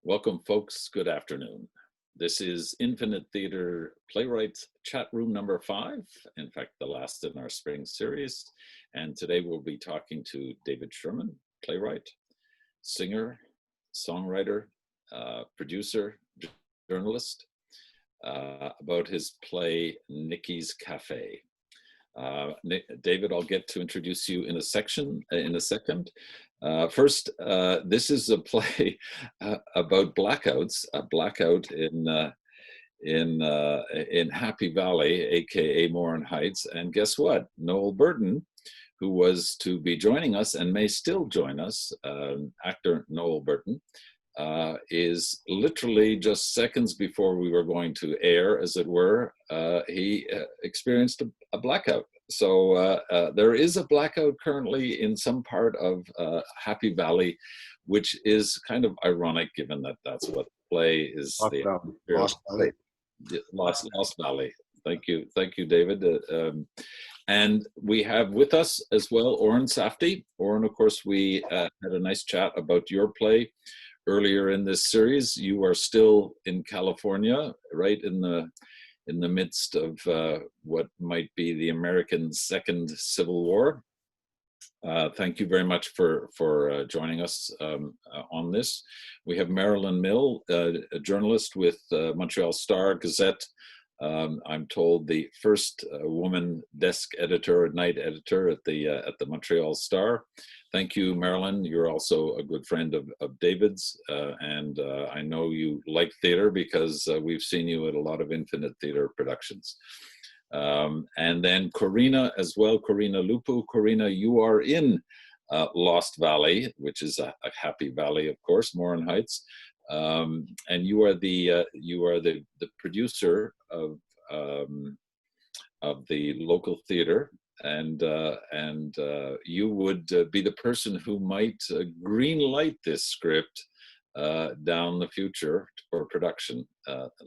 Welcome, folks. Good afternoon. This is Infinite Playwrights Chat Room number 5, in fact, the last in our spring series. And today we'll be talking to David Sherman, playwright, singer, songwriter, producer, journalist, about his play Nickey's Café. David, I'll get to introduce you in a second. First, this is a play about blackouts, a blackout in Happy Valley, aka Morin Heights. And guess what? Noel Burton, who was to be joining us and may still join us, actor Noel Burton, is literally just seconds before we were going to air, as it were, he experienced a blackout. So there is a blackout currently in some part of Happy Valley, which is kind of ironic given that that's what the play is. Lost Valley. Lost Valley. Thank you, David. And we have with us as well Oren Safdie. Oren, of course, we had a nice chat about your play earlier in this series. You are still in California, right in the midst of what might be the American Second Civil War. Thank you very much for joining us on this. We have Marilyn Mill, a journalist with Montreal Star Gazette. I'm told the first woman desk editor, night editor at the Montreal Star. Thank you, Marilyn. You're also a good friend of David's, and I know you like theater because we've seen you at a lot of Infinite Theater productions. And then Corina as well, Corina Lupu. Corina, you are in Lost Valley, which is a happy valley, of course, Morin Heights, and you are the producer of the local theater. And you would be the person who might green light this script down the future for production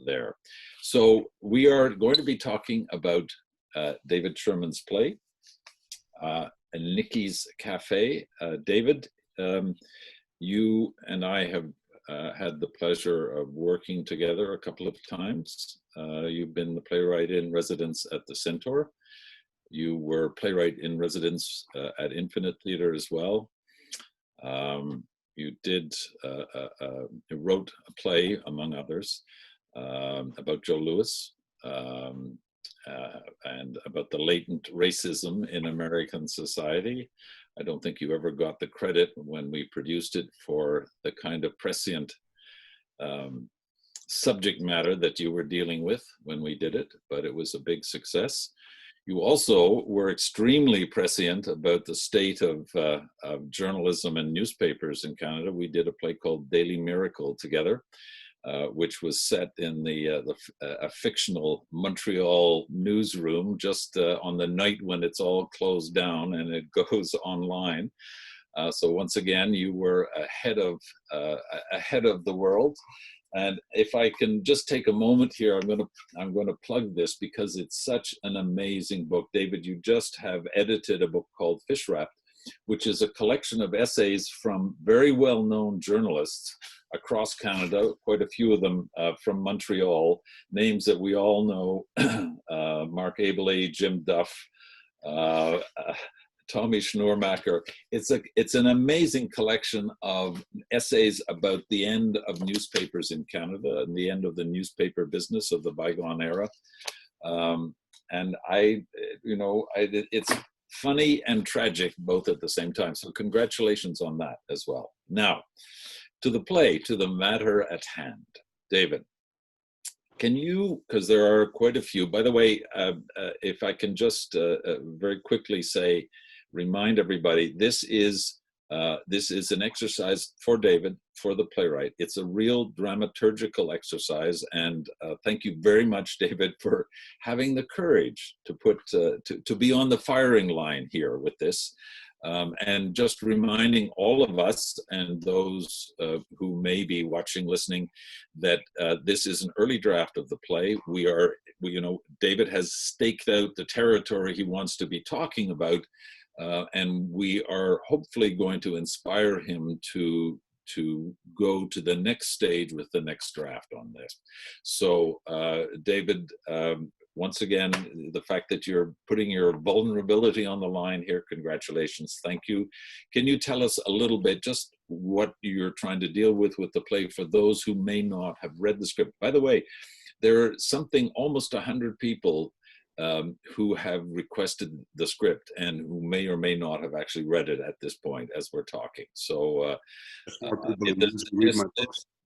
there. So we are going to be talking about David Sherman's play, Nickey's Café. David, you and I have had the pleasure of working together a couple of times. You've been the playwright in residence at the Centaur. You were playwright in residence at Infinite Theater as well. You wrote a play, among others, about Joe Louis and about the latent racism in American society. I don't think you ever got the credit when we produced it for the kind of prescient subject matter that you were dealing with when we did it, but it was a big success. You also were extremely prescient about the state of journalism and newspapers in Canada. We did a play called Daily Miracle together, which was set in a fictional Montreal newsroom just on the night when it's all closed down and it goes online. So once again, you were ahead of the world. And if I can just take a moment here, I'm going to plug this because it's such an amazing book. David, you just have edited a book called Fish Wrapped, which is a collection of essays from very well-known journalists across Canada, quite a few of them from Montreal, names that we all know, Mark Abele, Jim Duff, Tommy Schnoormacher. It's an amazing collection of essays about the end of newspapers in Canada and the end of the newspaper business of the bygone era. And it's funny and tragic both at the same time. So congratulations on that as well. Now, to the play, to the matter at hand. David, can you, because there are quite a few, by the way, if I can just very quickly remind everybody, this is an exercise for David, for the playwright. It's a real dramaturgical exercise, and thank you very much, David, for having the courage to be on the firing line here with this, and just reminding all of us and those who may be watching, listening, that this is an early draft of the play. David has staked out the territory he wants to be talking about. And we are hopefully going to inspire him to to go to the next stage with the next draft on this. So David, once again, the fact that you're putting your vulnerability on the line here, congratulations, thank you. Can you tell us a little bit just what you're trying to deal with the play for those who may not have read the script? By the way, there are almost 100 people who have requested the script and who may or may not have actually read it at this point as we're talking. So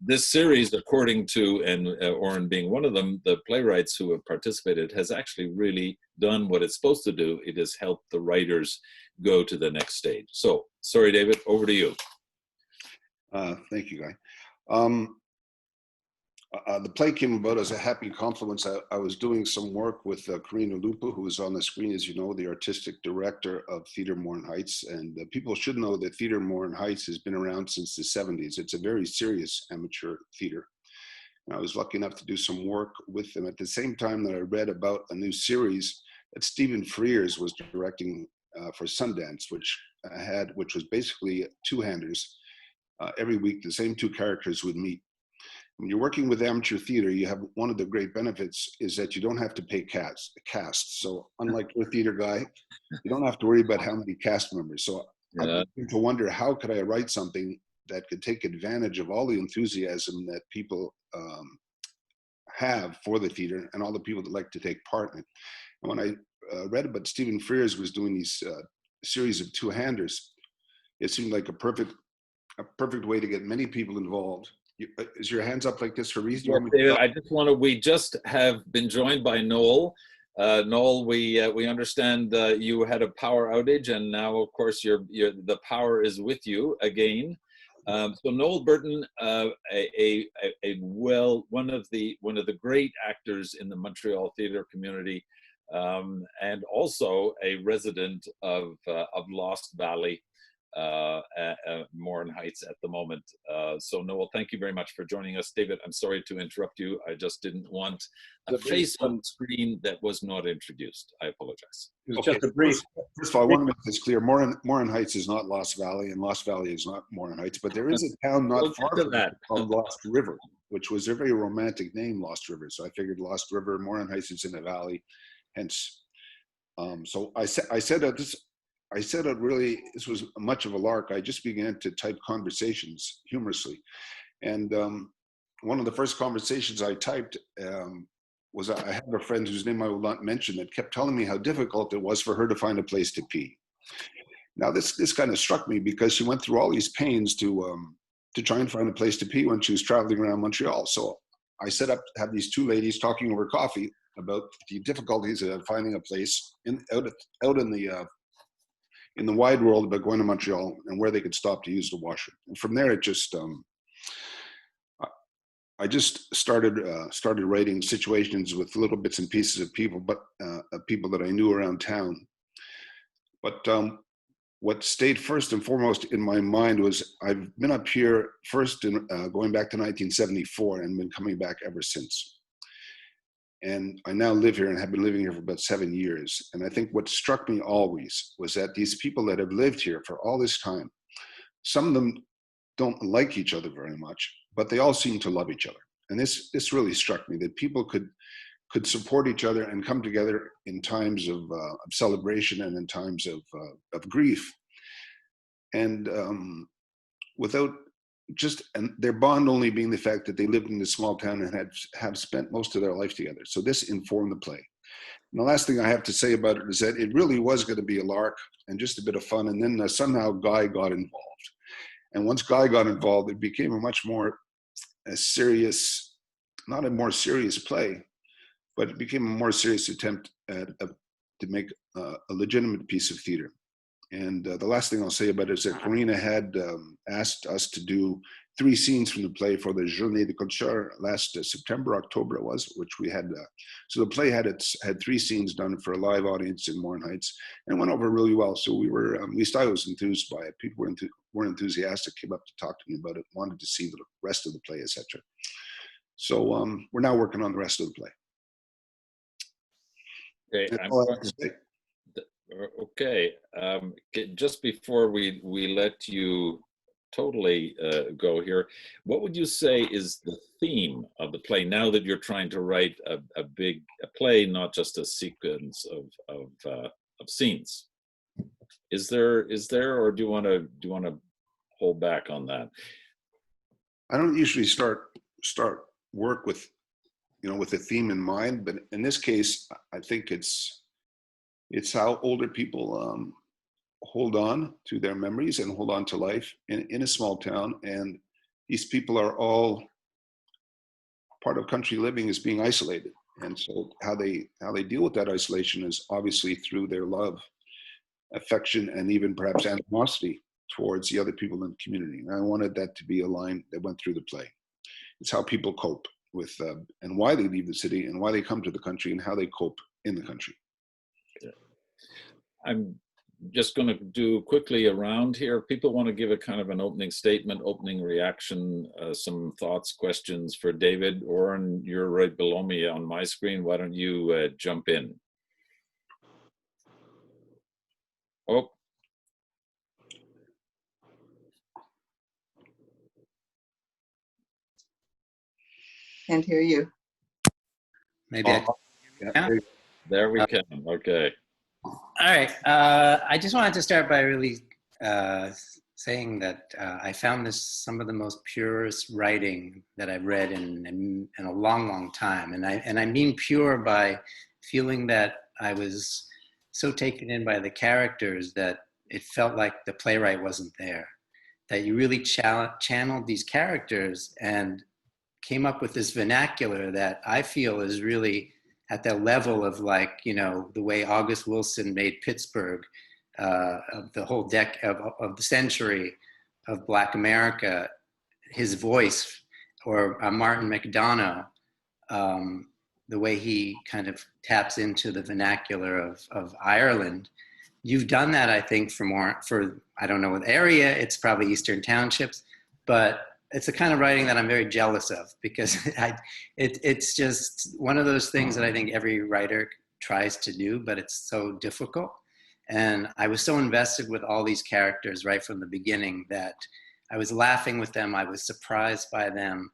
this series, according to, and Oren being one of them, the playwrights who have participated, has actually really done what it's supposed to do. It has helped the writers go to the next stage. So, sorry, David, over to you. Thank you, Guy. The play came about as a happy confluence. I was doing some work with Karina Lupa, who is on the screen, as you know, the artistic director of Theatre Morin Heights. And people should know that Theatre Morin Heights has been around since the 70s. It's a very serious amateur theatre. And I was lucky enough to do some work with them at the same time that I read about a new series that Stephen Frears was directing for Sundance, which was basically two-handers. Every week, the same two characters would meet. When you're working with amateur theater, you have one of the great benefits is that you don't have to pay cast. So unlike your theater guy, you don't have to worry about how many cast members. So I began to wonder, how could I write something that could take advantage of all the enthusiasm that people have for the theater and all the people that like to take part in it. And when I read about Stephen Frears was doing these series of two-handers, it seemed like a perfect way to get many people involved. Is your hands up like this for a reason? Yes, David, we just have been joined by Noel. Noel, we understand you had a power outage, and now, of course, the power is with you again. So Noel Burton, one of the great actors in the Montreal theater community, and also a resident of Lost Valley, Morin Heights at the moment. So Noel, thank you very much for joining us. David, I'm sorry to interrupt you. I just didn't want a face on screen that was not introduced. I apologize. It was just a brief. First of all, I want to make this clear. Morin Heights is not Lost Valley, and Lost Valley is not Morin Heights, but there is a town not far from that called Lost River, which was a very romantic name, Lost River. So I figured Lost River, Morin Heights is in the valley, hence. So I said that really, this was much of a lark. I just began to type conversations humorously. And one of the first conversations I typed was I had a friend whose name I will not mention that kept telling me how difficult it was for her to find a place to pee. Now this kind of struck me because she went through all these pains to try and find a place to pee when she was traveling around Montreal. So I set up to have these two ladies talking over coffee about the difficulties of finding a place out in the wide world about going to Montreal and where they could stop to use the washroom. And from there, it just, I just started writing situations with little bits and pieces of people, but people that I knew around town. But what stayed first and foremost in my mind was I've been up here first in, going back to 1974 and been coming back ever since. And I now live here and have been living here for about 7 years. And I think what struck me always was that these people that have lived here for all this time, some of them don't like each other very much, but they all seem to love each other. And this really struck me, that people could support each other and come together in times of celebration and in times of grief. And without and their bond only being the fact that they lived in this small town and have spent most of their life together. So this informed the play. And the last thing I have to say about it is that it really was going to be a lark and just a bit of fun. And then somehow Guy got involved. And once Guy got involved, it became a much more serious, not a more serious play, but it became a more serious attempt to make a legitimate piece of theater. And the last thing I'll say about it is that Karina had asked us to do 3 scenes from the play for the Journée de Culture last September, October it was, which we had. So the play had 3 scenes done for a live audience in Morin Heights, and it went over really well. So we were, at least I was enthused by it. People were enthusiastic, came up to talk to me about it, wanted to see the rest of the play, etc. So we're now working on the rest of the play. Okay, just before we let you totally go here. What would you say is the theme of the play now that you're trying to write a big play, not just a sequence of scenes? Is there, or do you want to hold back on that? I don't usually start work with, with a theme in mind, but in this case, I think it's how older people hold on to their memories and hold on to life in a small town. And these people are all part of country living is being isolated. And so how they deal with that isolation is obviously through their love, affection, and even perhaps animosity towards the other people in the community. And I wanted that to be a line that went through the play. It's how people cope with, and why they leave the city and why they come to the country and how they cope in the country. I'm just going to do quickly around here. If people want to give a kind of an opening statement, opening reaction, some thoughts, questions for David. Oren, you're right below me on my screen. Why don't you jump in? Oh. Can't hear you. Maybe There we can. Okay. All right. I just wanted to start by really saying that I found this some of the most purest writing that I've read in a long, long time. And I mean pure by feeling that I was so taken in by the characters that it felt like the playwright wasn't there. That you really channeled these characters and came up with this vernacular that I feel is really at that level of, like, the way August Wilson made Pittsburgh, of the whole of the century of Black America, his voice, or Martin McDonough, the way he kind of taps into the vernacular of Ireland. You've done that, I think, for I don't know what area, it's probably Eastern Townships, but it's the kind of writing that I'm very jealous of, because it's just one of those things that I think every writer tries to do, but it's so difficult. And I was so invested with all these characters right from the beginning that I was laughing with them. I was surprised by them.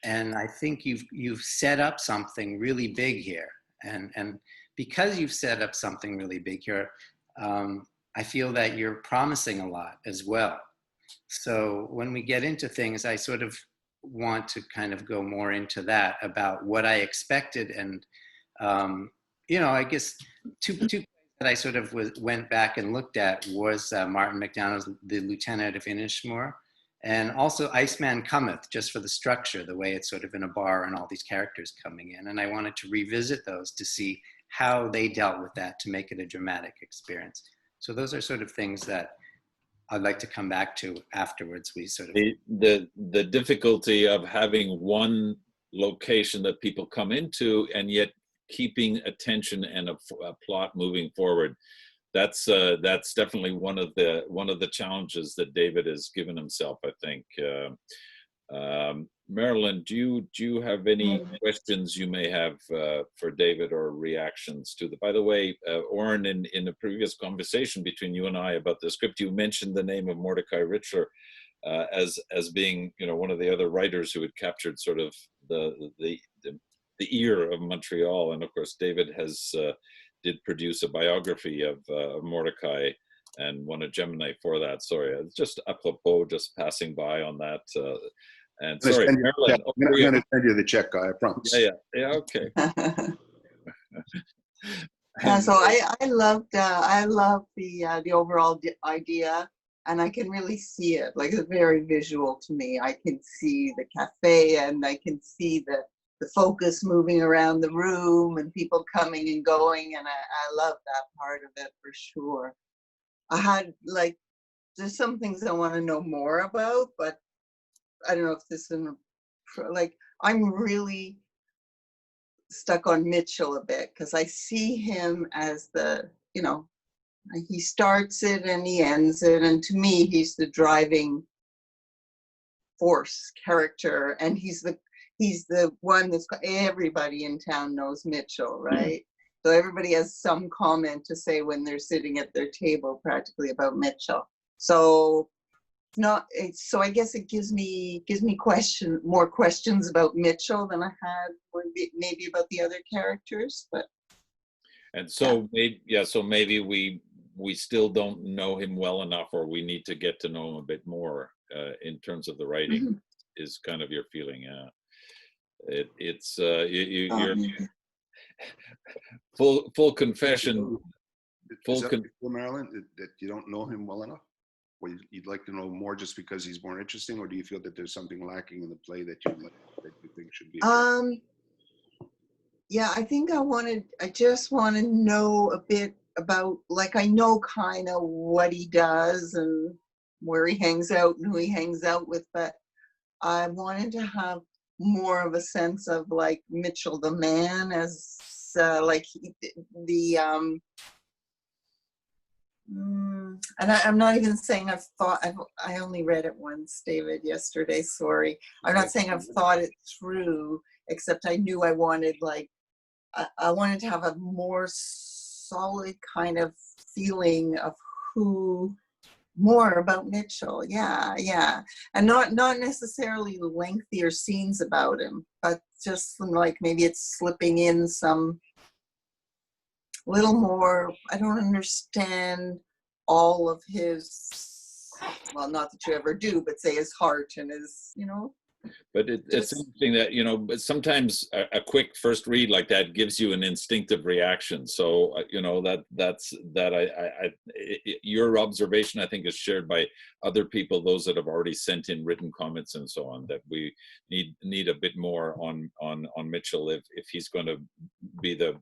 And I think you've set up something really big here. And because you've set up something really big here, I feel that you're promising a lot as well. So when we get into things, I sort of want to kind of go more into that, about what I expected. And, I guess two that I sort of went back and looked at was Martin McDonough's The Lieutenant of Inishmore, and also Iceman Cometh, just for the structure, the way it's sort of in a bar and all these characters coming in. And I wanted to revisit those to see how they dealt with that to make it a dramatic experience. So those are sort of things that I'd like to come back to afterwards. We sort of the difficulty of having one location that people come into and yet keeping attention and a plot moving forward. That's definitely one of the challenges that David has given himself, I think. Marilyn, do you have any questions you may have for David, or reactions to the? By the way, Oren, in a previous conversation between you and I about the script, you mentioned the name of Mordecai Richler as being, one of the other writers who had captured sort of the ear of Montreal, and of course David did produce a biography of Mordecai and won a Gemini for that. Sorry, just apropos, just passing by on that. And sorry, Marilyn. I'm going to send you the check, guy, I promise. Yeah, okay. So I loved the overall idea, and I can really see it. Like, it's very visual to me. I can see the cafe, and I can see the focus moving around the room and people coming and going, and I love that part of it for sure. I had, like, there's some things I want to know more about, but I don't know if this is, I'm really stuck on Mitchell a bit, because I see him as he starts it and he ends it, and to me he's the driving force character, and he's the one that's, everybody in town knows Mitchell, right? So everybody has some comment to say when they're sitting at their table practically about Mitchell. So not, so I guess it gives me more questions about Mitchell than I had maybe about the other characters, but. And so maybe we still don't know him well enough, or we need to get to know him a bit more in terms of the writing. Mm-hmm. Is kind of your feeling. You're full confession. Is that before, Marilyn, that you don't know him well enough? Or you'd like to know more just because he's more interesting, or do you feel that there's something lacking in the play that you think should be? Yeah, I think I just want to know a bit about, like, I know kind of what he does and where he hangs out and who he hangs out with, but I wanted to have more of a sense of, like, Mitchell the man as like and I'm not even saying I only read it once, David, yesterday, sorry. I'm not saying I've thought it through, except I knew I wanted, like, I wanted to have a more solid kind of feeling of more about Mitchell. Yeah. And not necessarily lengthier scenes about him, but just like maybe it's slipping in some little more. I don't understand all of his, well, not that you ever do, but say his heart and his, But it's interesting that, but sometimes a quick first read like that gives you an instinctive reaction. So, your observation, I think, is shared by other people, those that have already sent in written comments and so on, that we need a bit more on Mitchell if he's going to be the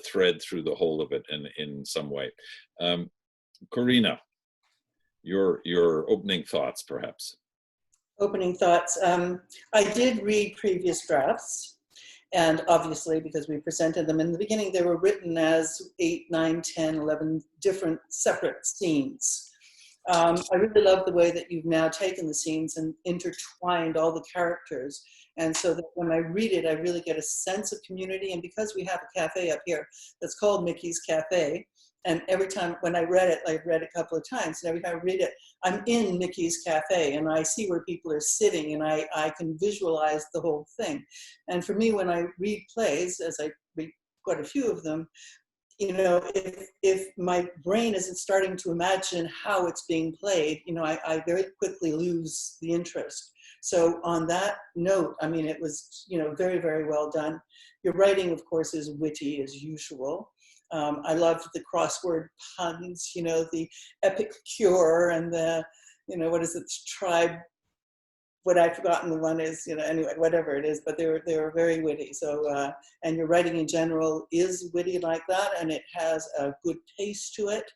thread through the whole of it in some way. Corina, your opening thoughts, perhaps. Opening thoughts. I did read previous drafts, and obviously, because we presented them in the beginning, they were written as 8, 9, 10, 11 different separate scenes. I really love the way that you've now taken the scenes and intertwined all the characters. And so that when I read it, I really get a sense of community. And because we have a cafe up here that's called Nickey's Café, and every time when I read it, I've read it a couple of times, and every time I read it, I'm in Nickey's Café, and I see where people are sitting, and I can visualize the whole thing. And for me, when I read plays, as I read quite a few of them, if my brain isn't starting to imagine how it's being played, I very quickly lose the interest. So on that note, I mean, it was, very, very well done. Your writing, of course, is witty as usual. I loved the crossword puns, the epic cure and the, what is it, tribe, what I've forgotten the one is, anyway, whatever it is, but they were very witty. So, and your writing in general is witty like that, and it has a good pace to it.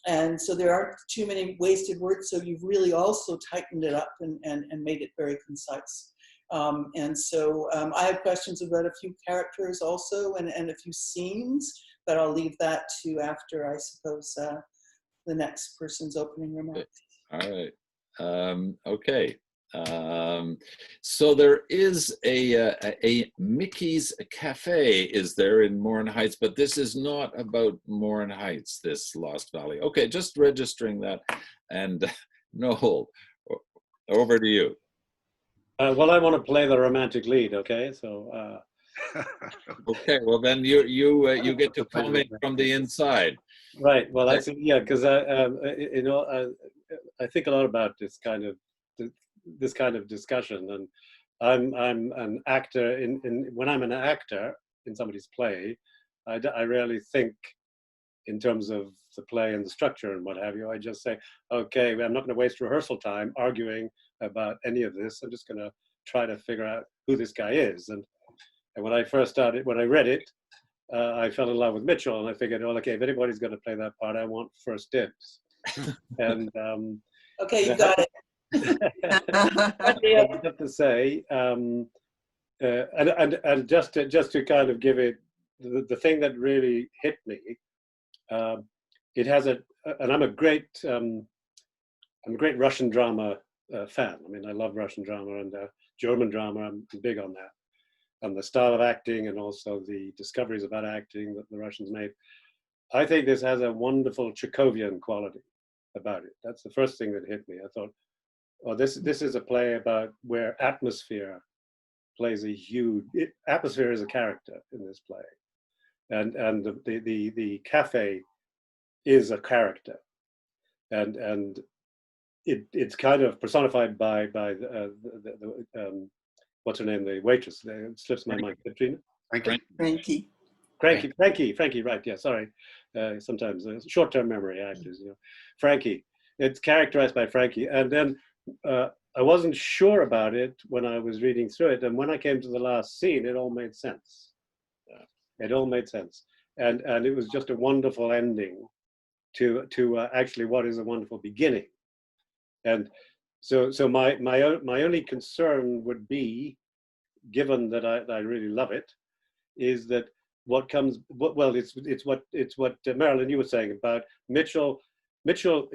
And so there aren't too many wasted words, so you've really also tightened it up and made it very concise. And so I have questions about a few characters also and a few scenes, but I'll leave that to after, I suppose, the next person's opening remarks. All right. Okay. So there is a Mickey's Cafe, is there, in Morin Heights, but this is not about Morin Heights, this Lost Valley. Okay, just registering that. And Noel, over to you. Well, I want to play the romantic lead, okay? So. Okay, well then you get to comment from the inside. Right. Well, yeah, because I think a lot about this kind of discussion, and I'm an actor when I'm an actor in somebody's play, I rarely think in terms of the play and the structure and what have you. I just say, okay, I'm not going to waste rehearsal time arguing about any of this. I'm just going to try to figure out who this guy is. And when I read it, I fell in love with Mitchell, and I figured, well, okay, if anybody's going to play that part, I want first dibs. And okay, you got it. I have to say, and just to kind of give it the thing that really hit me, it has and I'm a great Russian drama fan. I mean, I love Russian drama and German drama. I'm big on that. And the style of acting and also the discoveries about acting that the Russians made. I think this has a wonderful Chekhovian quality. about it. That's the first thing that hit me. I thought, oh, this is a play about where atmosphere plays a huge. Atmosphere is a character in this play, and the cafe is a character, and it's kind of personified by the what's her name, the waitress. It slips my mind. Katrina. Frankie. Frankie, right, yeah, sorry. Sometimes short-term memory actors, Frankie. It's characterized by Frankie. And then I wasn't sure about it when I was reading through it. And when I came to the last scene, it all made sense. It all made sense. And it was just a wonderful ending to actually what is a wonderful beginning. And so my only concern would be, given that I really love it, is that what comes, well, it's what Marilyn, you were saying about Mitchell. Mitchell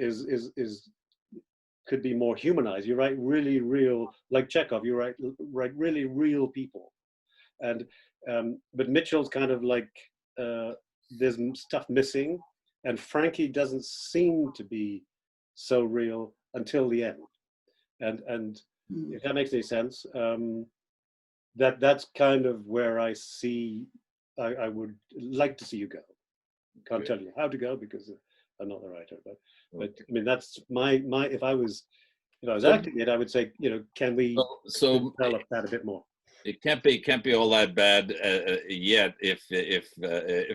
could be more humanized. You write really real, like Chekhov. You write really real people, and but Mitchell's kind of like there's stuff missing, and Frankie doesn't seem to be so real until the end, and if that makes any sense, that's kind of where I see. I would like to see you go. Can't tell you how to go because I'm not the writer, but I mean that's my if I was acting it, I would say, can we develop that a bit more? It can't be all that bad yet if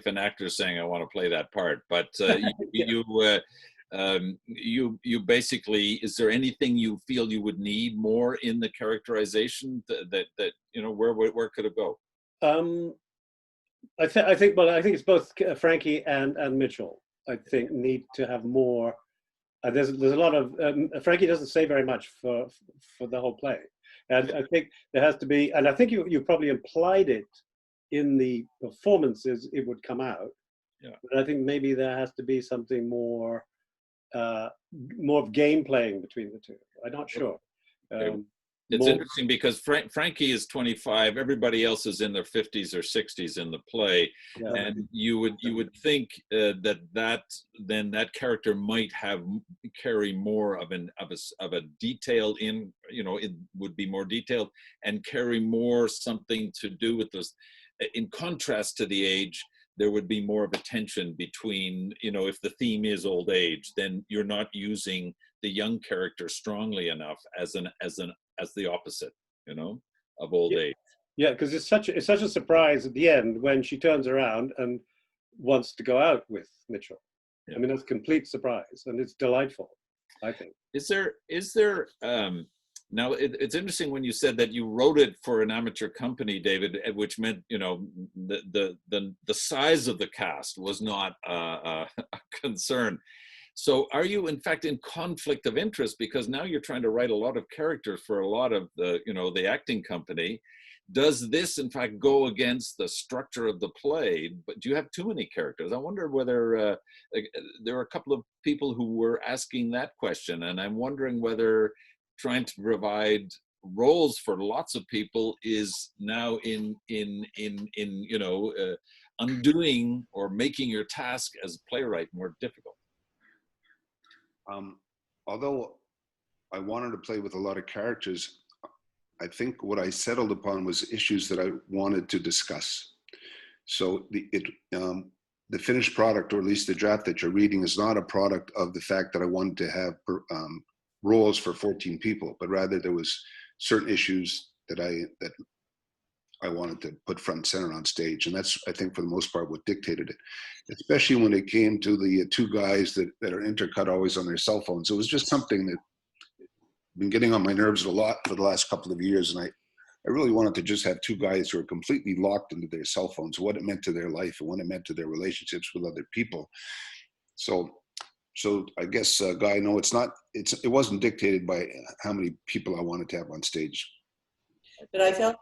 an actor is saying I want to play that part. But you basically, is there anything you feel you would need more in the characterization that where could it go? I think it's both Frankie and Mitchell. I think need to have more. There's a lot of Frankie doesn't say very much for the whole play, and I think there has to be. And I think you probably implied it in the performances. It would come out. Yeah. But I think maybe there has to be something more of game playing between the two. I'm not sure. It's interesting because Frankie is 25. Everybody else is in their 50s or 60s in the play, and you would think that character might carry more of a detail in. It would be more detailed and carry more something to do with this. In contrast to the age, there would be more of a tension between, if the theme is old age, then you're not using the young character strongly enough as the opposite, of old age. Yeah, because it's such a surprise at the end when she turns around and wants to go out with Mitchell. Yeah. I mean, that's a complete surprise, and it's delightful, I think. Is there now it's interesting when you said that you wrote it for an amateur company, David, which meant the size of the cast was not a concern. So are you in fact in conflict of interest because now you're trying to write a lot of characters for a lot of the acting company? Does this in fact go against the structure of the play? But do you have too many characters? I wonder whether there are a couple of people who were asking that question, and I'm wondering whether trying to provide roles for lots of people is now undoing or making your task as a playwright more difficult. Although I wanted to play with a lot of characters, I think what I settled upon was issues that I wanted to discuss. So the finished product, or at least the draft that you're reading, is not a product of the fact that I wanted to have roles for 14 people, but rather there was certain issues that I wanted to put front and center on stage. And that's, I think, for the most part, what dictated it, especially when it came to the two guys that are intercut always on their cell phones. It was just something that been getting on my nerves a lot for the last couple of years. And I really wanted to just have two guys who are completely locked into their cell phones, what it meant to their life and what it meant to their relationships with other people. So I guess, Guy, no, it wasn't dictated by how many people I wanted to have on stage. But I felt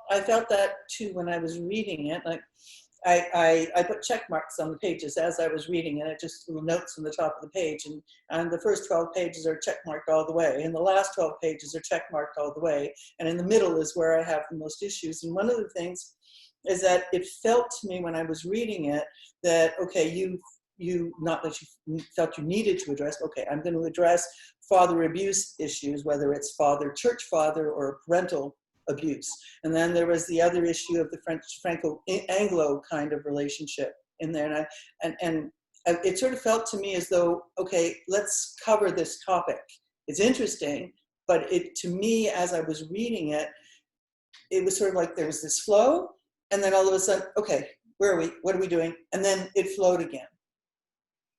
that too when I was reading it. Like I put check marks on the pages as I was reading it. It just little notes on the top of the page, and the first 12 pages are check marked all the way, and the last 12 pages are check marked all the way, and in the middle is where I have the most issues. And one of the things is that it felt to me when I was reading it that, okay, not that you felt you needed to address. Okay, I'm going to address father abuse issues, whether it's church father or parental abuse. And then there was the other issue of the Franco-Anglo kind of relationship in there. And it sort of felt to me as though, okay, let's cover this topic. It's interesting, but to me, as I was reading it, it was sort of like there was this flow, and then all of a sudden, okay, where are we? What are we doing? And then it flowed again.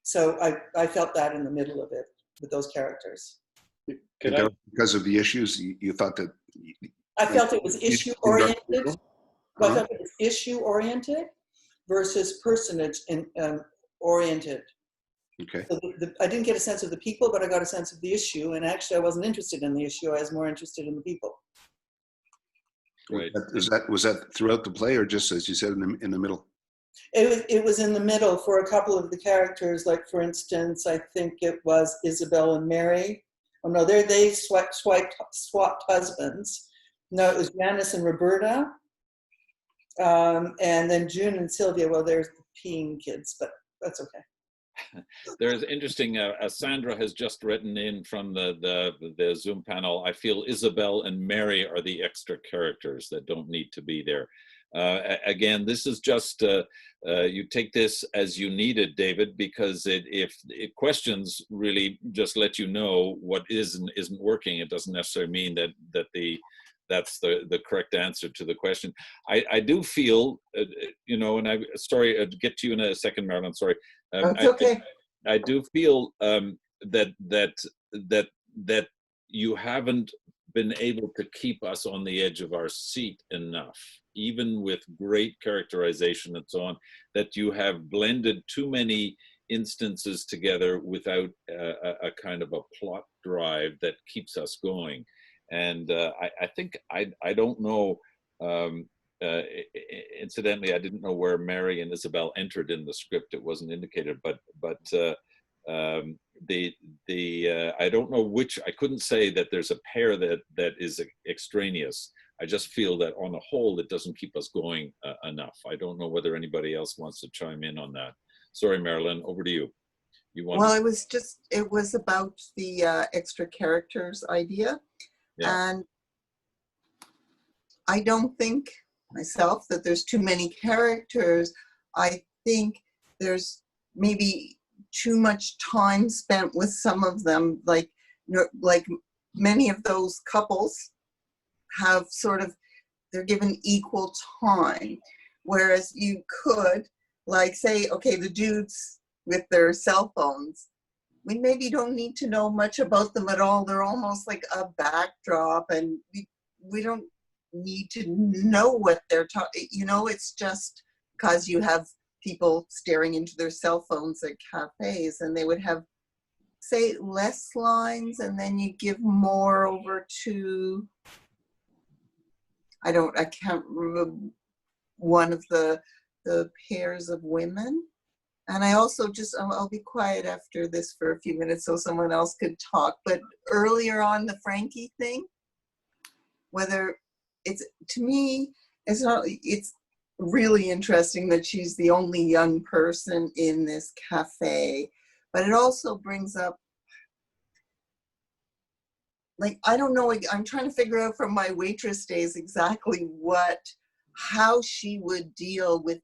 So I felt that in the middle of it with those characters. Because of the issues, you thought that... I felt it was issue-oriented. Well, I thought it was issue-oriented versus personage-oriented. Okay. So I didn't get a sense of the people, but I got a sense of the issue. And actually, I wasn't interested in the issue. I was more interested in the people. Right. Was that throughout the play, or just, as you said, in the middle? It was in the middle for a couple of the characters. Like, for instance, I think it was Isabel and Mary. Oh no, they swapped husbands. No, it was Janice and Roberta. And then June and Sylvia. Well, there's the peeing kids, but that's okay. There's interesting, Sandra has just written in from the Zoom panel, I feel Isabel and Mary are the extra characters that don't need to be there. Again, this is just, you take this as you need it, David, because if questions really just let you know what is and isn't working, it doesn't necessarily mean that's the correct answer to the question. I do feel, and I'm sorry, I'll get to you in a second, Marianne, sorry. That's okay. I do feel that you haven't been able to keep us on the edge of our seat enough, even with great characterization and so on, that you have blended too many instances together without a kind of a plot drive that keeps us going. And I think, I don't know, incidentally, I didn't know where Mary and Isabel entered in the script. It wasn't indicated, but I don't know which. I couldn't say that there's a pair that is extraneous. I just feel that on the whole, it doesn't keep us going enough. I don't know whether anybody else wants to chime in on that. Sorry, Marilyn, over to you. Well, it was about the extra characters idea. Yeah. And I don't think myself that there's too many characters. I think there's maybe too much time spent with some of them, like many of those couples have they're given equal time, whereas you could say, okay, the dudes with their cell phones, we maybe don't need to know much about them at all. They're almost like a backdrop, and we don't need to know what they're talking. It's just because you have people staring into their cell phones at cafes, and they would have, say, less lines, and then you give more over to, I can't remember, one of the pairs of women. And I also I'll be quiet after this for a few minutes so someone else could talk. But earlier on, the Frankie thing, whether to me, it's really interesting that she's the only young person in this cafe, but it also brings up, I don't know, I'm trying to figure out from my waitress days exactly how she would deal with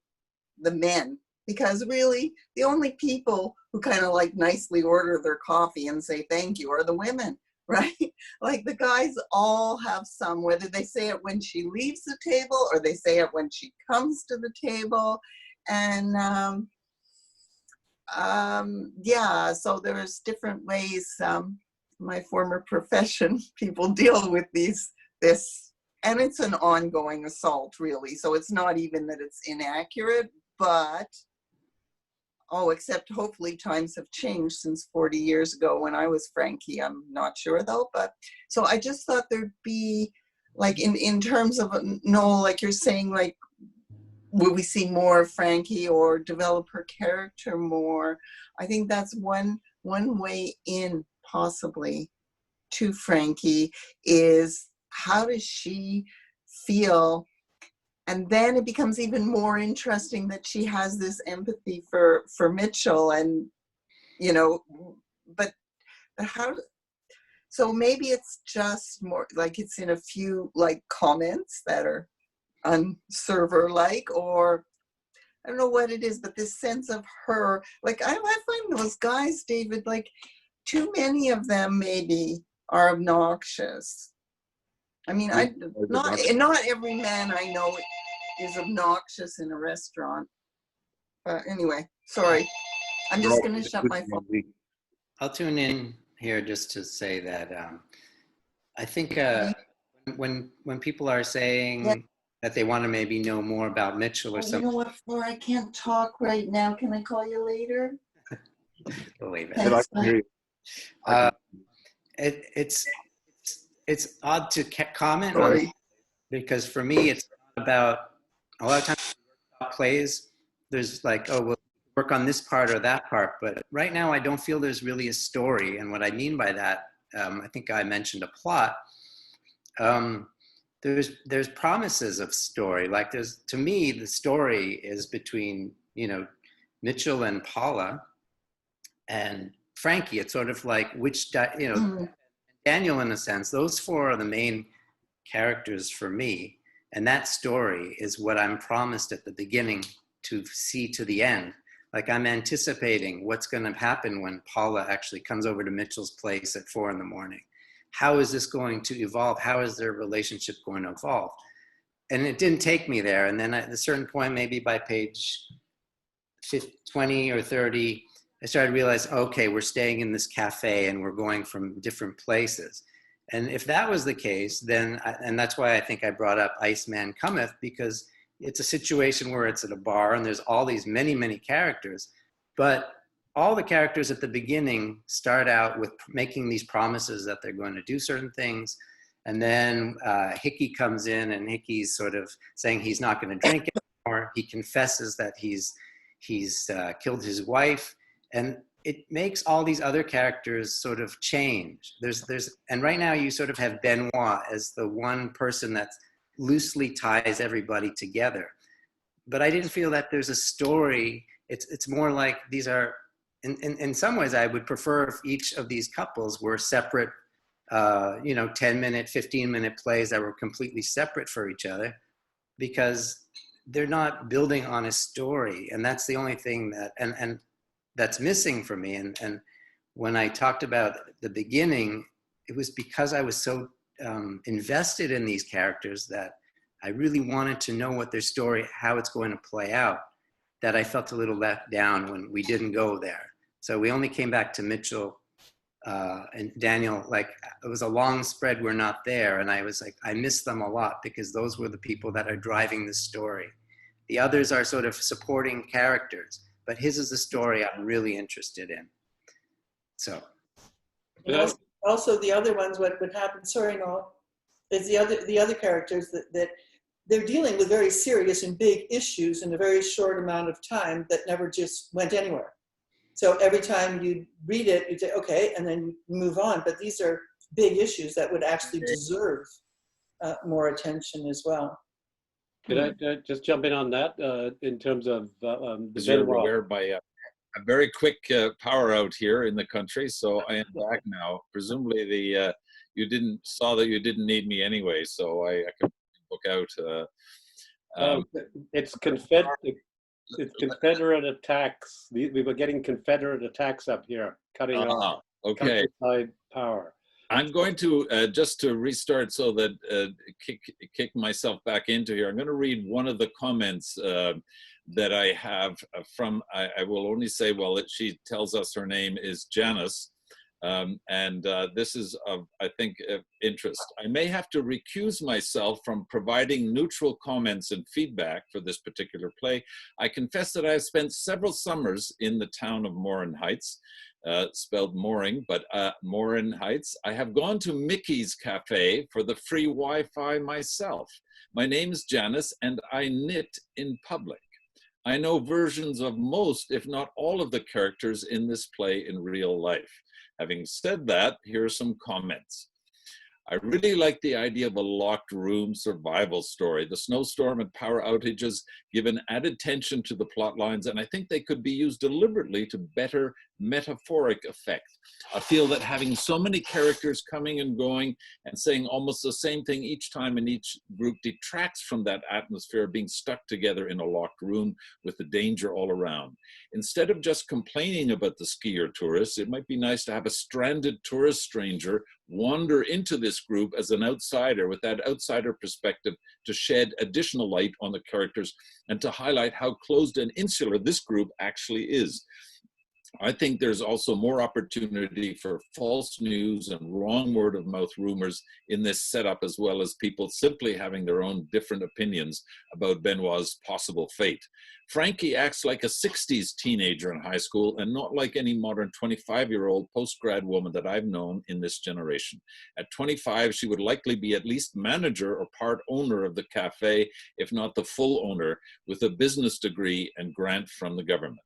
the men. Because really, the only people who kind of nicely order their coffee and say thank you are the women, right? The guys all have some, whether they say it when she leaves the table or they say it when she comes to the table. And yeah, so there's different ways, my former profession, people deal with this, and it's an ongoing assault, really. So it's not even that it's inaccurate, but except hopefully times have changed since 40 years ago when I was Frankie. I'm not sure though, but so I just thought there'd be in terms of Noel, you're saying, will we see more of Frankie or develop her character more? I think that's one way in possibly to Frankie is how does she feel And then it becomes even more interesting that she has this empathy for Mitchell, and, you know, but how, so maybe it's just more like it's in a few like comments that are unserver-like, or I don't know what it is, but this sense of her, like I find those guys, David, like too many of them maybe are obnoxious. I mean, not every man I know is obnoxious in a restaurant. But anyway, sorry. I'm just going to shut my phone. I'll tune in here just to say that I think when people are saying that they want to maybe know more about Mitchell or something. You know what, Flora, I can't talk right now. Can I call you later? Believe it. Thanks, bye. It's odd to comment Sorry. on, because for me it's not about, a lot of times plays there's like, oh, we'll work on this part or that part, but right now I don't feel there's really a story. And what I mean by that, I think I mentioned a plot. There's promises of story. Like to me, the story is between, you know, Mitchell and Paula and Frankie. It's sort of like Daniel, in a sense. Those four are the main characters for me. And that story is what I'm promised at the beginning to see to the end. Like I'm anticipating what's going to happen when Paula actually comes over to Mitchell's place at 4 a.m. How is this going to evolve? How is their relationship going to evolve? And it didn't take me there. And then at a certain point, maybe by page 20 or 30, I started to realize, okay, we're staying in this cafe and we're going from different places. And if that was the case, then, and that's why I think I brought up Iceman Cometh, because it's a situation where it's at a bar and there's all these many, many characters, but all the characters at the beginning start out with making these promises that they're going to do certain things. And then Hickey comes in and Hickey's sort of saying he's not going to drink anymore. He confesses that he's killed his wife. And it makes all these other characters sort of change. And right now you sort of have Benoit as the one person that loosely ties everybody together. But I didn't feel that there's a story. It's more like these are, in some ways I would prefer if each of these couples were separate, 10-minute, 15-minute plays that were completely separate for each other, because they're not building on a story. And that's the only thing that, and that's missing for me. And when I talked about the beginning, it was because I was so invested in these characters that I really wanted to know what their story, how it's going to play out, that I felt a little let down when we didn't go there. So we only came back to Mitchell and Daniel, like it was a long spread, we're not there. And I was like, I miss them a lot because those were the people that are driving the story. The others are sort of supporting characters, but his is the story I'm really interested in. So. And also the other ones, what would happen, sorry, Noel, is the other characters that they're dealing with very serious and big issues in a very short amount of time that never just went anywhere. So every time you read it, you say, okay, and then you move on. But these are big issues that would actually deserve more attention as well. Could I just jump in on that in terms of As you're aware, by a very quick power out here in the country, so I am back now. Presumably you didn't need me anyway, so I can book out. It's Confederate attacks. We were getting Confederate attacks up here, cutting off countryside power. I'm going to, just to restart so that kick myself back into here, I'm going to read one of the comments that I have from, I will only say, well, she tells us her name is Janice. And this is of, I think, of interest. I may have to recuse myself from providing neutral comments and feedback for this particular play. I confess that I have spent several summers in the town of Morin Heights, spelled Mooring, but Morin Heights. I have gone to Mickey's Café for the free Wi-Fi myself. My name is Janice, and I knit in public. I know versions of most, if not all, of the characters in this play in real life. Having said that, here are some comments. I really like the idea of a locked room survival story. The snowstorm and power outages give an added tension to the plot lines, and I think they could be used deliberately to better metaphoric effect. I feel that having so many characters coming and going and saying almost the same thing each time in each group detracts from that atmosphere of being stuck together in a locked room with the danger all around. Instead of just complaining about the skier tourists, it might be nice to have a stranded tourist stranger wander into this group as an outsider with that outsider perspective to shed additional light on the characters and to highlight how closed and insular this group actually is. I think there's also more opportunity for false news and wrong word of mouth rumors in this setup, as well as people simply having their own different opinions about Benoit's possible fate. Frankie acts like a 60s teenager in high school and not like any modern 25-year-old post-grad woman that I've known in this generation. At 25, she would likely be at least manager or part owner of the Café, if not the full owner, with a business degree and grant from the government.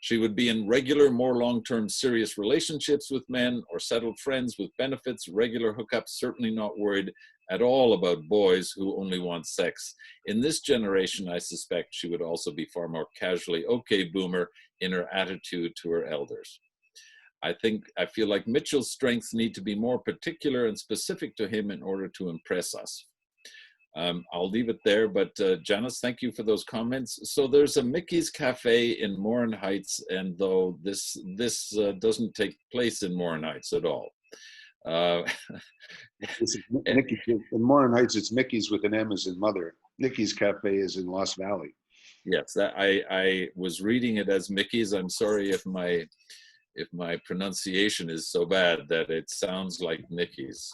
She would be in regular, more long-term serious relationships with men or settled friends with benefits, regular hookups, certainly not worried at all about boys who only want sex. In this generation, I suspect she would also be far more casually okay boomer in her attitude to her elders. I feel like Mitchell's strengths need to be more particular and specific to him in order to impress us. I'll leave it there, but Janice, thank you for those comments. So there's a Mickey's Cafe in Morin Heights, and though this doesn't take place in Morin Heights at all. Nickey, in Morin Heights, it's Mickey's with an M as in mother. Nickey's Cafe is in Lost Valley. Yes, that I was reading it as Mickey's. I'm sorry if my pronunciation is so bad that it sounds like Nickey's.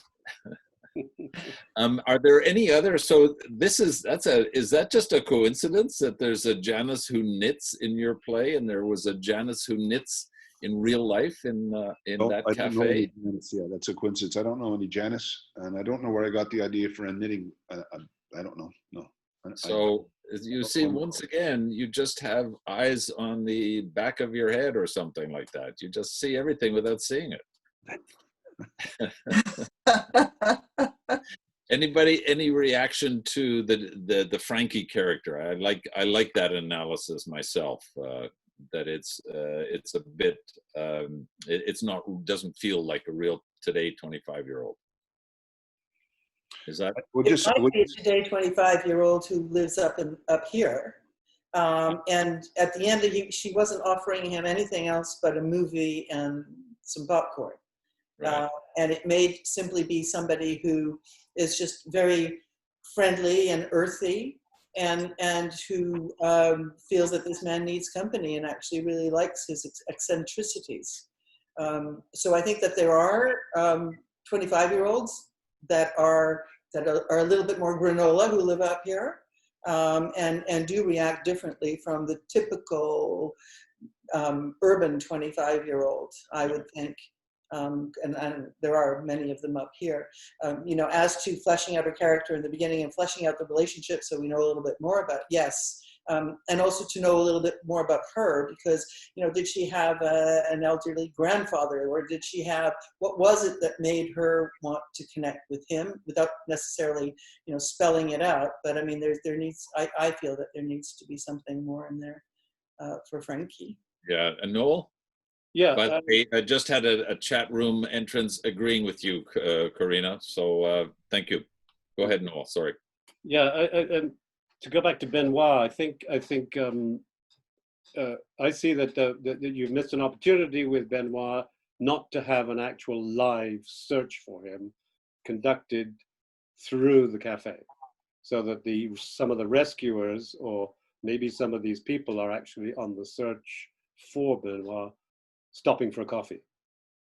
Are there any other? So is that just a coincidence that there's a Janice who knits in your play, and there was a Janice who knits in real life in that cafe? Yeah, that's a coincidence. I don't know any Janice, and I don't know where I got the idea for a knitting. I don't know. No. So as you see, once again, you just have eyes on the back of your head or something like that. You just see everything without seeing it. Anybody, any reaction to the Frankie character? I like that analysis myself. That it's a bit doesn't feel like a real today 25-year-old. Is that? It might be a today 25-year-old who lives up here. And at the end, she wasn't offering him anything else but a movie and some popcorn. Right. And it may simply be somebody who is just very friendly and earthy, and who feels that this man needs company and actually really likes his eccentricities. So I think that there are 25-year-olds that are a little bit more granola who live up here, and do react differently from the typical urban 25-year-old, I would think. And there are many of them up here. As to fleshing out a character in the beginning and fleshing out the relationship so we know a little bit more about, yes. And also to know a little bit more about her, because, did she have an elderly grandfather, or did she have, what was it that made her want to connect with him without necessarily, spelling it out? But I mean, I feel that there needs to be something more in there for Frankie. Yeah, and Noel? Yeah. But I just had a chat room entrance agreeing with you, Karina. So thank you. Go ahead, Noel. Sorry. Yeah, to go back to Benoit, I think I see that you've missed an opportunity with Benoit not to have an actual live search for him conducted through the cafe, so that some of the rescuers or maybe some of these people are actually on the search for Benoit, stopping for a coffee,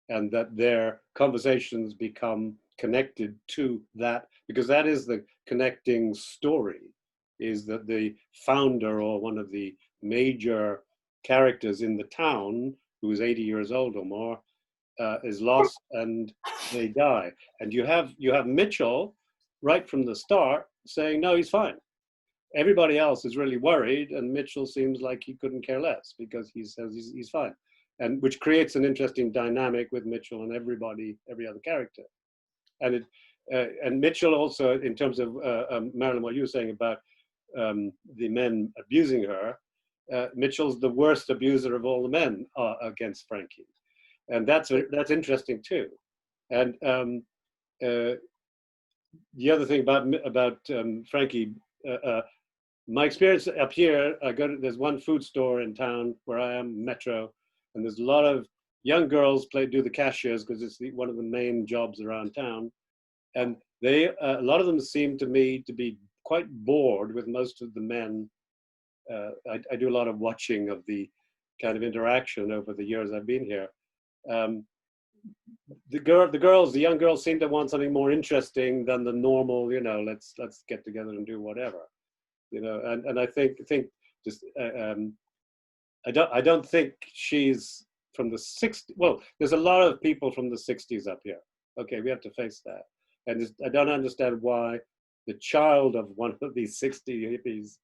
and that their conversations become connected to that, because that is the connecting story, is that the founder or one of the major characters in the town, who is 80 years old or more, is lost and they die. And you have Mitchell right from the start saying, no, he's fine. Everybody else is really worried, and Mitchell seems like he couldn't care less because he says he's fine. And which creates an interesting dynamic with Mitchell and every other character. And and Mitchell also, in terms of Marilyn, what you were saying about the men abusing her, Mitchell's the worst abuser of all the men against Frankie, and that's interesting too. And the other thing about Frankie, my experience up here, there's one food store in town where I am, Metro, and there's a lot of young girls do the cashiers because it's one of the main jobs around town. And a lot of them seem to me to be quite bored with most of the men. I do a lot of watching of the kind of interaction over the years I've been here. The young girls seem to want something more interesting than the normal, let's get together and do whatever, and I think just, I don't think she's from the 60s. Well, there's a lot of people from the 60s up here. Okay, we have to face that. And I don't understand why the child of one of these 60 hippies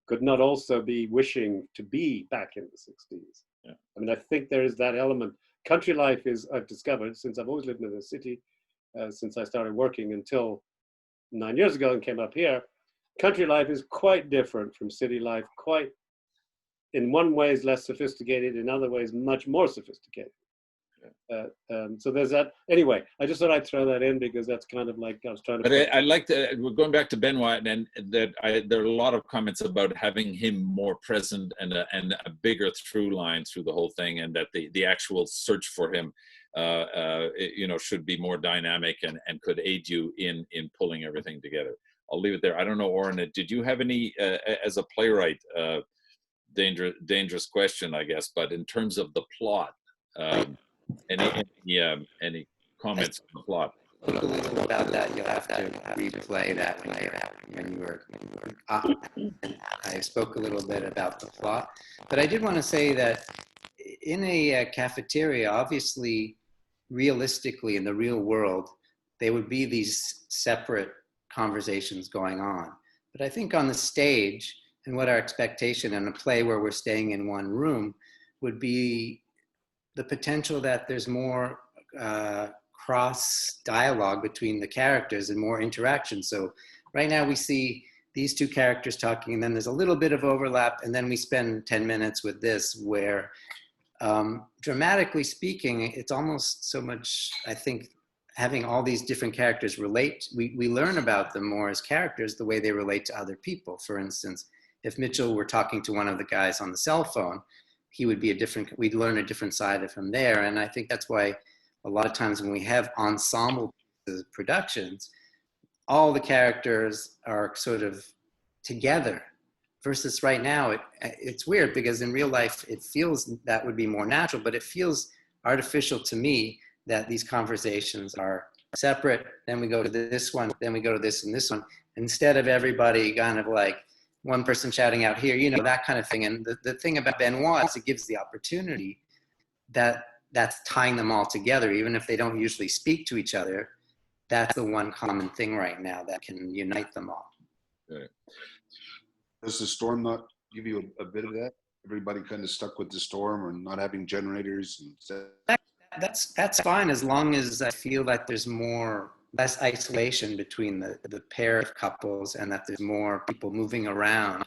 could not also be wishing to be back in the 60s. Yeah. I mean, I think there is that element. Country life I've discovered, since I've always lived in the city, since I started working until 9 years ago and came up here, country life is quite different from city life, quite, in one way is less sophisticated, in other ways much more sophisticated. So there's that. Anyway, I just thought I'd throw that in because that's kind of like I was trying to. But I like to. We're going back to Benoit, and that there are a lot of comments about having him more present and a bigger through line through the whole thing, and that the actual search for him, should be more dynamic and could aid you in pulling everything together. I'll leave it there. I don't know, Oren, did you have any as a playwright? Dangerous question, I guess. But in terms of the plot. Any comments on the plot? A little about that. You'll have to replay that when you were. I spoke a little bit about the plot, but I did want to say that in a cafeteria, obviously, realistically, in the real world, there would be these separate conversations going on. But I think on the stage, and what our expectation in a play where we're staying in one room would be the potential that there's more cross dialogue between the characters and more interaction. So right now we see these two characters talking, and then there's a little bit of overlap, and then we spend 10 minutes with this where dramatically speaking, it's almost so much, I think, having all these different characters relate, we learn about them more as characters, the way they relate to other people. For instance, if Mitchell were talking to one of the guys on the cell phone, he would be we'd learn a different side of him there. And I think that's why a lot of times when we have ensemble productions, all the characters are sort of together, versus right now, it's weird because in real life, it feels that would be more natural, but it feels artificial to me that these conversations are separate. Then we go to this one, then we go to this and this one, instead of everybody kind of like, one person shouting out here, that kind of thing. And the thing about Benoit is it gives the opportunity that's tying them all together, even if they don't usually speak to each other. That's the one common thing right now that can unite them all. Okay. Does the storm not give you a bit of that? Everybody kind of stuck with the storm or not having generators? And that's fine as long as I feel that there's less isolation between the pair of couples, and that there's more people moving around,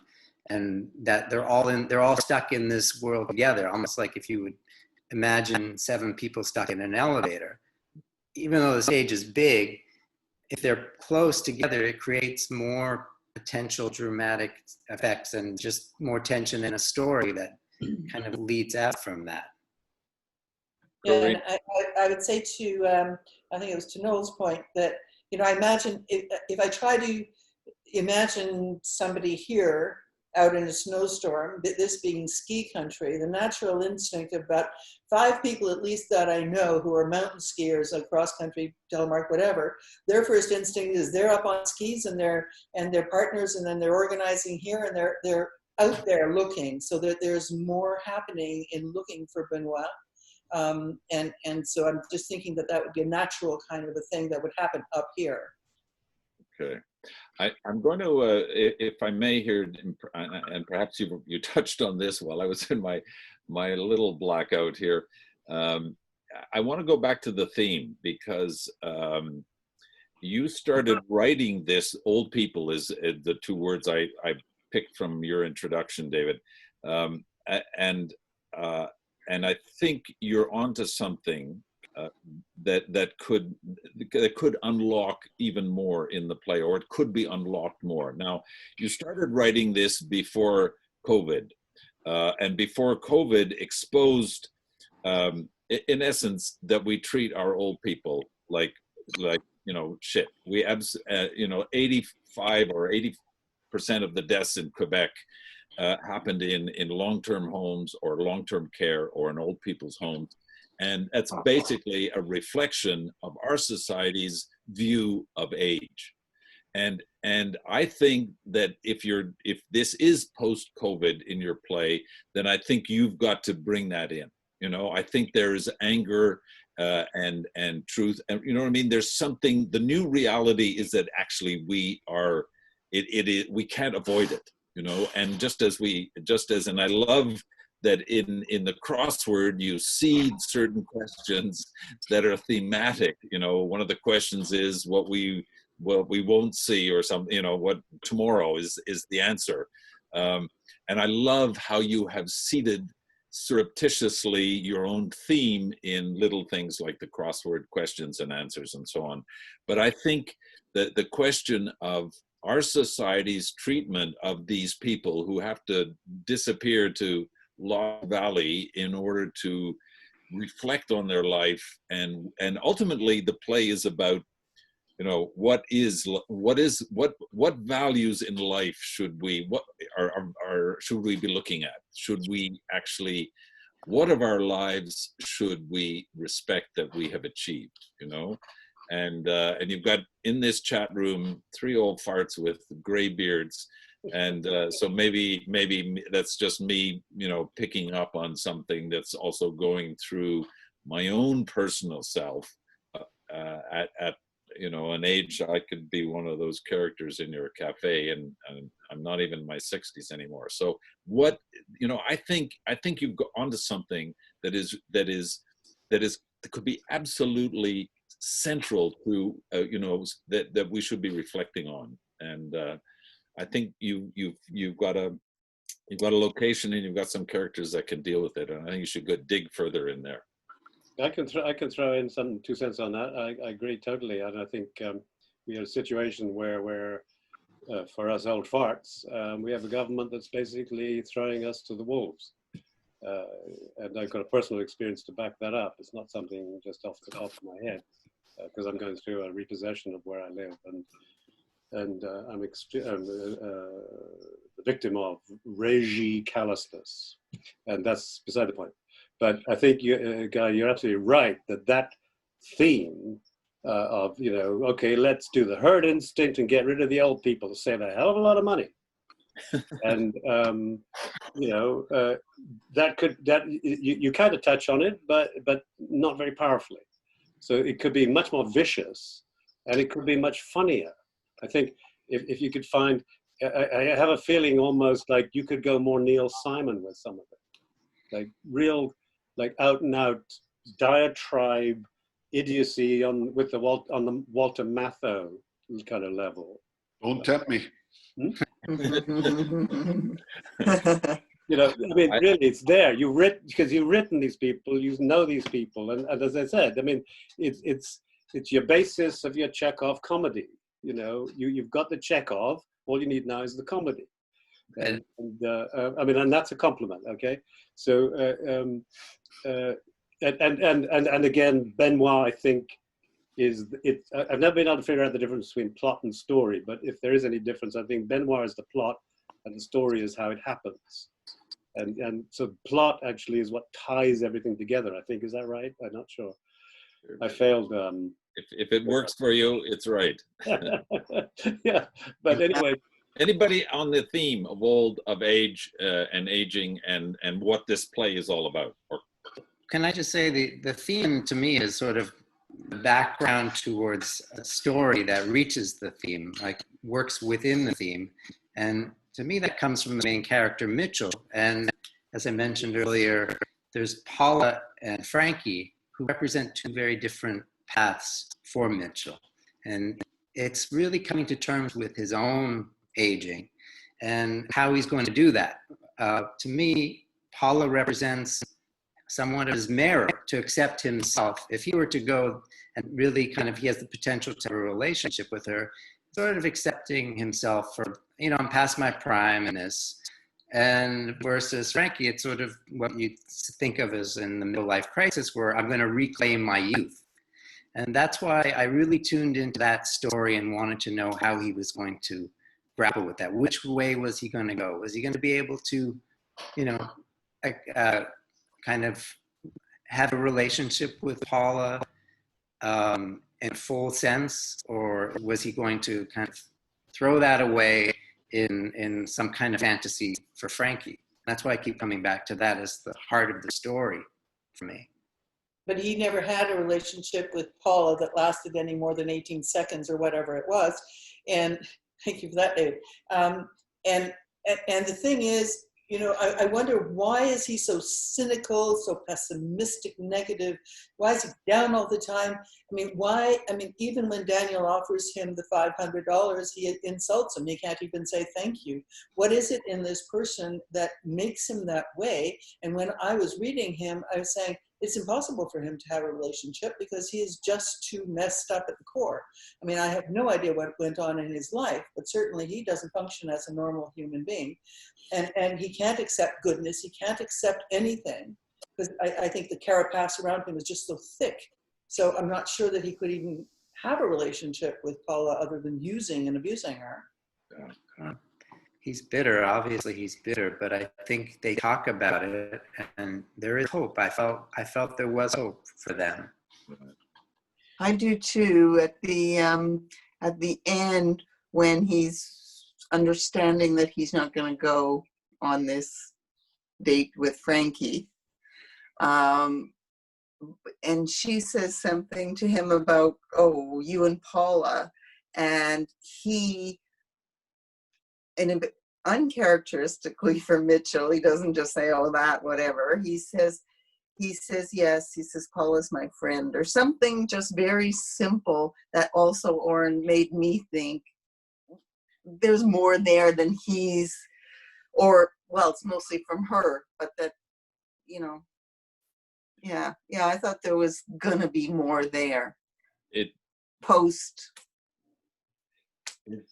and that they're all stuck in this world together, almost like if you would imagine 7 people stuck in an elevator. Even though the stage is big, if they're close together, it creates more potential dramatic effects and just more tension in a story that kind of leads out from that. Yeah, and I would say to, I think it was to Noel's point, that, I imagine if I try to imagine somebody here out in a snowstorm, this being ski country, the natural instinct of about 5 people at least that I know who are mountain skiers, like cross country, telemark, whatever, their first instinct is they're up on skis and their partners, and then they're organizing here, and they're out there looking, so that there's more happening in looking for Benoit. And so I'm just thinking that would be a natural kind of a thing that would happen up here. Okay. I'm going to, if I may here, and perhaps you touched on this while I was in my little blackout here. I want to go back to the theme because you started writing this. Old people is the two words I picked from your introduction, David, and I think you're onto something that could unlock even more in the play, or it could be unlocked more. Now, you started writing this before COVID, and before COVID exposed, in essence, that we treat our old people like shit. We 85 or 80% of the deaths in Quebec happened in long-term homes or long-term care or in old people's homes. And that's basically a reflection of our society's view of age. And I think that if this is post-COVID in your play, then I think you've got to bring that in. I think there is anger and truth, and you know what I mean. There's something. The new reality is that actually we are. We can't avoid it. And just as and I love that in the crossword you see certain questions that are thematic. One of the questions is what we won't see, or something. What tomorrow is the answer. And I love how you have seated surreptitiously your own theme in little things like the crossword questions and answers and so on. But I think that the question of our society's treatment of these people who have to disappear to Lost Valley in order to reflect on their life, and ultimately the play is about what values in life should we be looking at? Should we actually, what of our lives should we respect that we have achieved? And you've got in this chat room 3 old farts with gray beards, and so maybe that's just me picking up on something that's also going through my own personal self at an age. I could be one of those characters in your Café, and I'm not even in my 60s anymore. So what I think you've got onto something that could be absolutely central to that we should be reflecting on. And I think you've got a location, and you've got some characters that can deal with it, and I think you should go dig further in there. I can throw in some 2 cents on that. I agree totally, and I think we have a situation where for us old farts, we have a government that's basically throwing us to the wolves, and I've got a personal experience to back that up. It's not something just off the top of my head, because I'm going through a repossession of where I live, and I'm the victim of regime callousness, and that's beside the point. But I think, Guy, you're absolutely right that theme of, okay, let's do the herd instinct and get rid of the old people to save a hell of a lot of money. And, you kind of touch on it, but not very powerfully. So it could be much more vicious, and it could be much funnier. I think if you could find, I have a feeling almost like you could go more Neil Simon with some of it. Like real, like out and out diatribe, idiocy on the Walter Matthau kind of level. Don't tempt me. Really, it's there. Because you've written these people, you know these people, and as I said, it's your basis of your Chekhov comedy. You've got the Chekhov. All you need now is the comedy. And that's a compliment, okay? So, and again, Benoit, I think, I've never been able to figure out the difference between plot and story, but if there is any difference, I think Benoit is the plot, and the story is how it happens. And so plot actually is what ties everything together, I think. Is that right? I'm not sure. I failed. If it works for you, it's right. Yeah, but anyway. Anybody on the theme of age and aging and what this play is all about? Can I just say the theme to me is sort of the background towards a story that reaches the theme, like works within the theme. And to me, that comes from the main character, Mitchell. And as I mentioned earlier, there's Paula and Frankie, who represent 2 very different paths for Mitchell. And it's really coming to terms with his own aging and how he's going to do that. To me, Paula represents somewhat of his mirror to accept himself. If he were to go and really kind of, he has the potential to have a relationship with her, sort of accepting himself for, you know, I'm past my prime in this. And versus Frankie, it's sort of what you think of as in the middle life crisis, where I'm going to reclaim my youth. And that's why I really tuned into that story and wanted to know how he was going to grapple with that. Which way was he going to go? Was he going to be able to, you know, kind of have a relationship with Paula in full sense, or was he going to kind of throw that away in some kind of fantasy for Frankie? That's why I keep coming back to that as the heart of the story for me. But he never had a relationship with Paula that lasted any more than 18 seconds or whatever it was. And thank you for that, David. And the thing is, you know, I wonder, why is he so cynical, so pessimistic, negative? Why is he down all the time? I mean, why? I mean, even when Daniel offers him the $500, he insults him. He can't even say thank you. What is it in this person that makes him that way? And when I was reading him, I was saying, it's impossible for him to have a relationship because he is just too messed up at the core. I mean, I have no idea what went on in his life, but certainly he doesn't function as a normal human being. And he can't accept goodness. He can't accept anything because I think the carapace around him is just so thick. So I'm not sure that he could even have a relationship with Paula other than using and abusing her. He's bitter, obviously he's bitter, but I think they talk about it and there is hope. I felt there was hope for them. I do too. At the end, when he's understanding that he's not going to go on this date with Frankie, and she says something to him about, oh, you and Paula, and he, and uncharacteristically for Mitchell, he doesn't just say, oh, that, whatever. He says, yes, he says, Paula's my friend, or something just very simple that also, Oren, made me think there's more there than he's, or, well, it's mostly from her, but that, you know, yeah, I thought there was gonna be more there. Post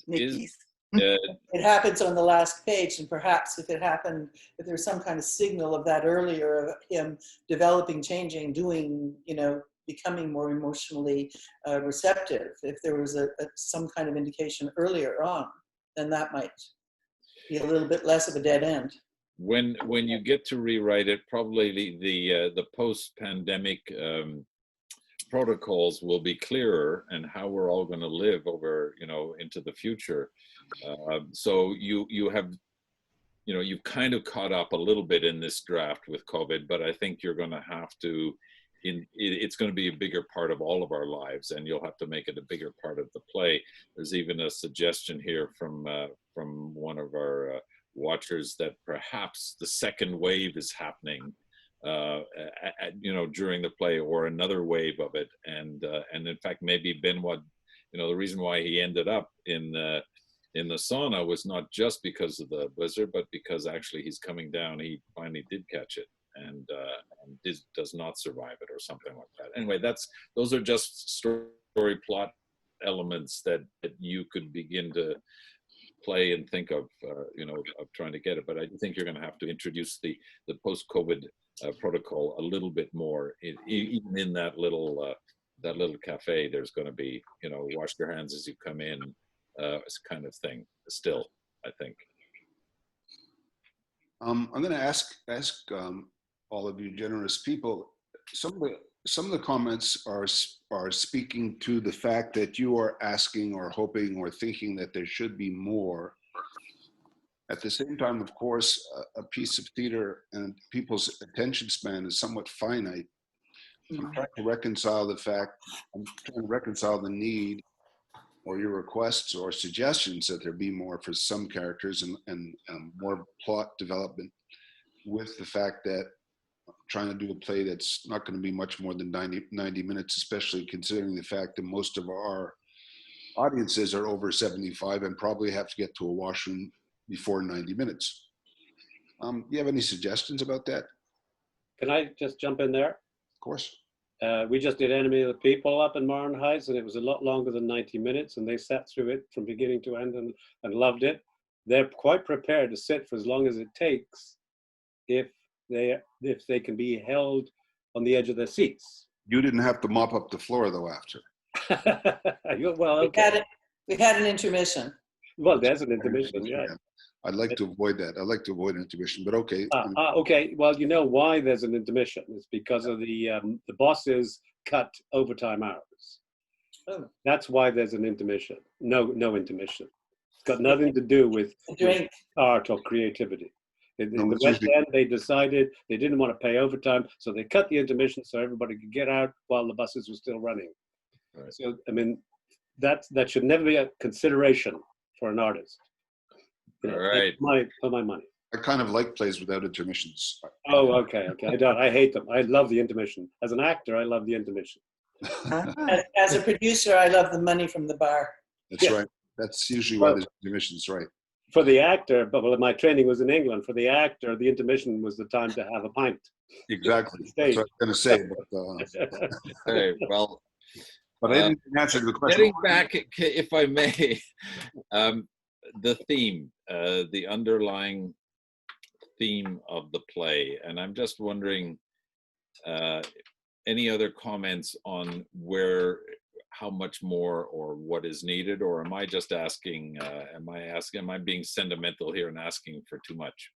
Nickey's. It happens on the last page, and perhaps if there's some kind of signal of that earlier, of him developing, changing, doing, you know, becoming more emotionally receptive, if there was some kind of indication earlier on, then that might be a little bit less of a dead end. When you get to rewrite it, probably the post-pandemic protocols will be clearer, and how we're all going to live over, you know, into the future. So you have, you know, you've kind of caught up a little bit in this draft with COVID, but I think you're going to have to, it's going to be a bigger part of all of our lives, and you'll have to make it a bigger part of the play. There's even a suggestion here from one of our watchers that perhaps the second wave is happening, you know, during the play, or another wave of it, and in fact maybe Benoit, you know, the reason why he ended up in the sauna was not just because of the blizzard, but because actually he's coming down. He finally did catch it, and does not survive it, or something like that. Anyway, those are just story plot elements that you could begin to play and think of, you know, of trying to get it. But I think you're going to have to introduce the post-COVID protocol a little bit more. Even in that little cafe, there's going to be, you know, wash your hands as you come in, kind of thing. Still, I think. I'm going to ask all of you generous people. Some of the comments are speaking to the fact that you are asking or hoping or thinking that there should be more. At the same time, of course, a piece of theater and people's attention span is somewhat finite. I'm trying to reconcile the need, or your requests or suggestions that there be more for some characters and more plot development, with the fact that I'm trying to do a play that's not going to be much more than 90 minutes, especially considering the fact that most of our audiences are over 75 and probably have to get to a washroom before 90 minutes. Do you have any suggestions about that? Can I just jump in there? Of course. We just did Enemy of the People up in Marne Heights, and it was a lot longer than 90 minutes, and they sat through it from beginning to end and loved it. They're quite prepared to sit for as long as it takes if they can be held on the edge of their seats. You didn't have to mop up the floor though after. Well, okay. We had an intermission. Well, there's an intermission, yeah. I'd like to avoid that. I'd like to avoid intermission, but okay. Okay, well, you know why there's an intermission. It's because of the bosses cut overtime hours. Oh. That's why there's an intermission. No intermission. It's got nothing to do with art or creativity. In the West End, they decided they didn't want to pay overtime, so they cut the intermission so everybody could get out while the buses were still running. Right. So, I mean, that should never be a consideration for an artist. You know, all right. For my money. I kind of like plays without intermissions. Oh, okay. I don't. I hate them. I love the intermission. As an actor, I love the intermission. As a producer, I love the money from the bar. That's right. That's usually why there's intermissions, right? For the actor, but well, my training was in England. For the actor, the intermission was the time to have a pint. Exactly. That's what I was going to say. But, hey, well, but I didn't answer the question. Getting back, if I may, the theme, the underlying theme of the play, and I'm just wondering, any other comments on how much more or what is needed, or am I just asking, am I being sentimental here and asking for too much?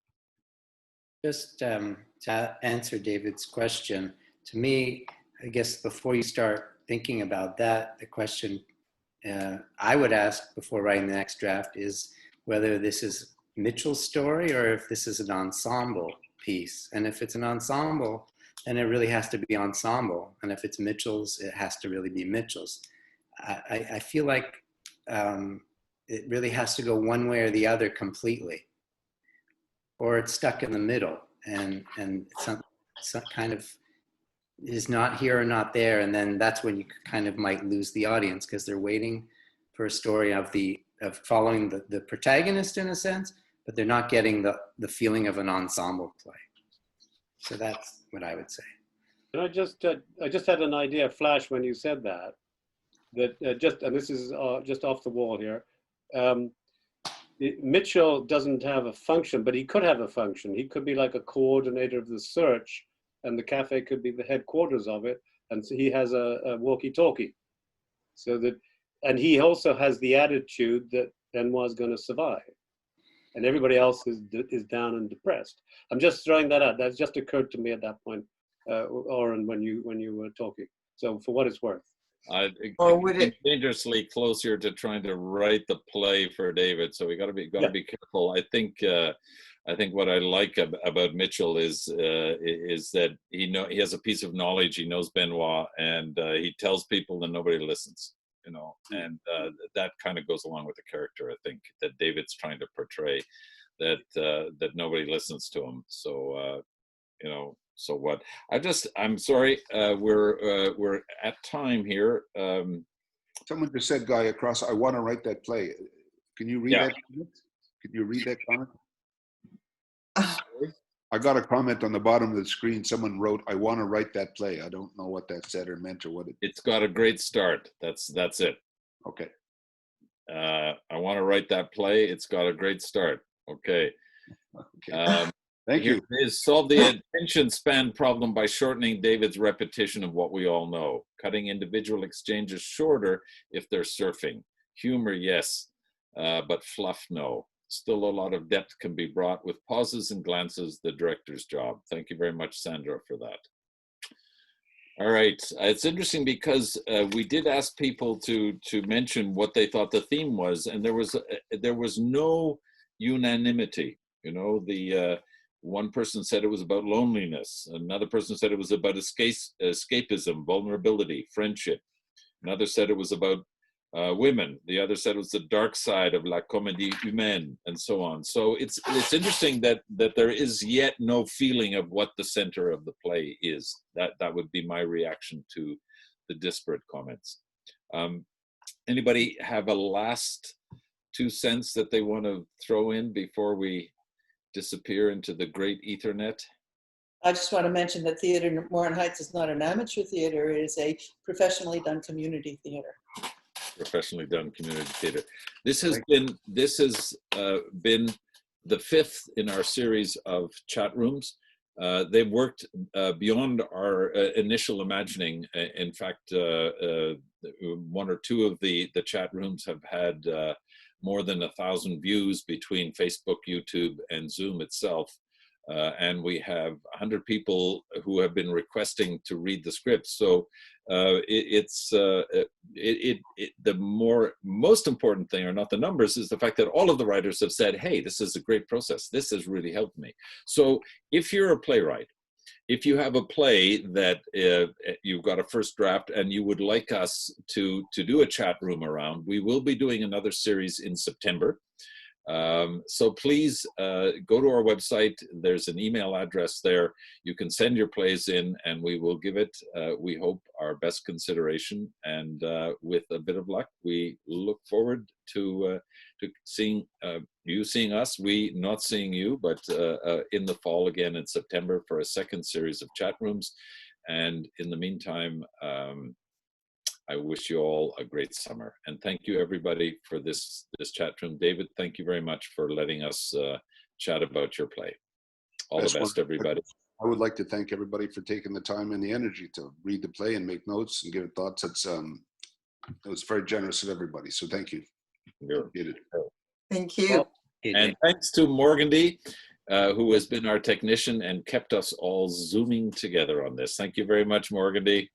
Just to answer David's question, to me, I guess before you start thinking about that, the question I would ask before writing the next draft is whether this is Mitchell's story or if this is an ensemble piece. And if it's an ensemble, then it really has to be ensemble. And if it's Mitchell's, it has to really be Mitchell's. I feel like it really has to go one way or the other completely, or it's stuck in the middle and some kind of is not here or not there. And then that's when you kind of might lose the audience because they're waiting for a story of following the protagonist in a sense, but they're not getting the feeling of an ensemble play. So that's what I would say. And I just had an idea flash when you said that and this is just off the wall here. Mitchell doesn't have a function, but he could have a function. He could be like a coordinator of the search, and the cafe could be the headquarters of it. And so he has a walkie-talkie. And he also has the attitude that Benoit's going to survive, and everybody else is down and depressed. I'm just throwing that out. That just occurred to me at that point, Oren, when you were talking. So for what it's worth. It's dangerously close here to trying to write the play for David, so we got to be careful. I think what I like about Mitchell is that he has a piece of knowledge. He knows Benoit, and he tells people, and nobody listens. And that kind of goes along with the character. I think that David's trying to portray that nobody listens to him. So So what? I'm sorry. We're at time here. Someone just said, Guy, across, I want to write that play. Can you read that comment? Can you read that comment? I got a comment on the bottom of the screen. Someone wrote, I want to write that play. I don't know what that said or meant or what it's got a great start. That's it. Okay. I want to write that play. It's got a great start. Okay. Thank you. Solve the attention span problem by shortening David's repetition of what we all know. Cutting individual exchanges shorter if they're surfing. Humor, yes, but fluff, no. Still a lot of depth can be brought with pauses and glances, the director's job. Thank you very much, Sandra, for that. All right, it's interesting because we did ask people to mention what they thought the theme was, and there was no unanimity. One person said it was about loneliness. Another person said it was about escapism, vulnerability, friendship. Another said it was about women. The other said it was the dark side of la comédie humaine, and so on. So it's interesting that there is yet no feeling of what the center of the play is. That would be my reaction to the disparate comments. Anybody have a last 2 cents that they want to throw in before we disappear into the great Ethernet? I just want to mention that Theater in Morin Heights is not an amateur theater. It is a professionally done community theater. Professionally done community theater. This has been the 5th in our series of chat rooms. They've worked beyond our initial imagining. In fact, 1 or 2 of the chat rooms have had more than 1,000 views between Facebook, YouTube, and Zoom itself. And we have 100 people who have been requesting to read the scripts. So the most important thing, or not the numbers, is the fact that all of the writers have said, hey, this is a great process. This has really helped me. So if you're a playwright, if you have a play that you've got a first draft and you would like us to do a chat room around, we will be doing another series in September. So please go to our website. There's an email address there. You can send your plays in and we will give it, we hope, our best consideration. And with a bit of luck, we look forward to seeing you seeing us, we not seeing you, but in the fall again in September for a second series of chat rooms. And in the meantime, I wish you all a great summer, and thank you everybody for this chat room. David, thank you very much for letting us chat about your play. All the best, everybody. I would like to thank everybody for taking the time and the energy to read the play and make notes and give it thoughts. It was very generous of everybody, so thank you. Thank you. And thanks to Morgandy, who has been our technician and kept us all Zooming together on this. Thank you very much, Morgandy.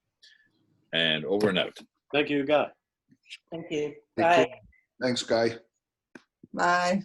And over and out. Thank you, Guy. Thank you. Bye. Thanks, Guy. Bye.